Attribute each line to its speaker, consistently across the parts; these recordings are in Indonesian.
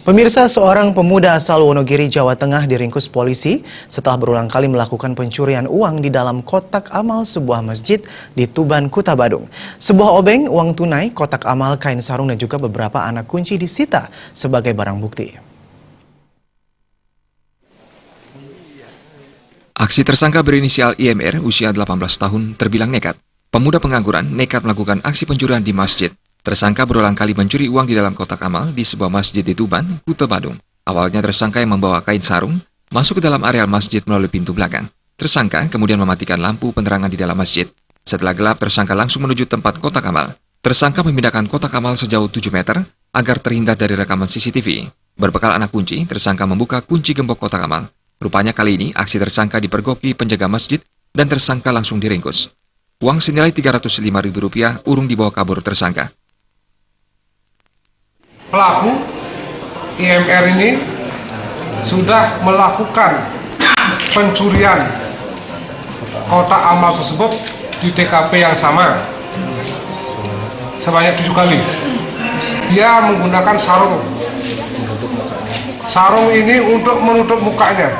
Speaker 1: Pemirsa, seorang pemuda asal Wonogiri, Jawa Tengah diringkus polisi setelah berulang kali melakukan pencurian uang di dalam kotak amal sebuah masjid di Tuban, Kuta Badung. Sebuah obeng, uang tunai, kotak amal, kain sarung dan juga beberapa anak kunci disita sebagai barang bukti.
Speaker 2: Aksi tersangka berinisial IMR usia 18 tahun terbilang nekat. Pemuda pengangguran nekat melakukan aksi pencurian di masjid. Tersangka berulang kali mencuri uang di dalam kotak amal di sebuah masjid di Tuban, Kuta Badung. Awalnya tersangka yang membawa kain sarung masuk ke dalam area masjid melalui pintu belakang. Tersangka kemudian mematikan lampu penerangan di dalam masjid. Setelah gelap, tersangka langsung menuju tempat kotak amal. Tersangka memindahkan kotak amal sejauh 7 meter agar terhindar dari rekaman CCTV. Berbekal anak kunci, tersangka membuka kunci gembok kotak amal. Rupanya kali ini aksi tersangka dipergoki penjaga masjid dan tersangka langsung diringkus. Uang senilai Rp305.000 urung dibawa kabur tersangka.
Speaker 3: Pelaku IMR ini sudah melakukan pencurian kotak amal tersebut di TKP yang sama sebanyak 7 kali. Dia menggunakan sarung. Sarung ini untuk menutup mukanya,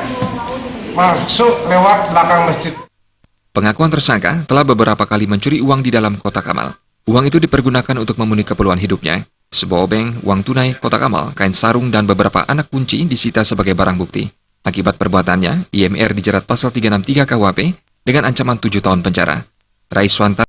Speaker 3: masuk lewat belakang masjid.
Speaker 2: Pengakuan tersangka telah beberapa kali mencuri uang di dalam kotak amal. Uang itu dipergunakan untuk memenuhi keperluan hidupnya. Sebuah obeng, uang tunai, kotak amal, kain sarung, dan beberapa anak kunci disita sebagai barang bukti. Akibat perbuatannya, IMR dijerat pasal 363 KUHP dengan ancaman 7 tahun penjara. Raiswanta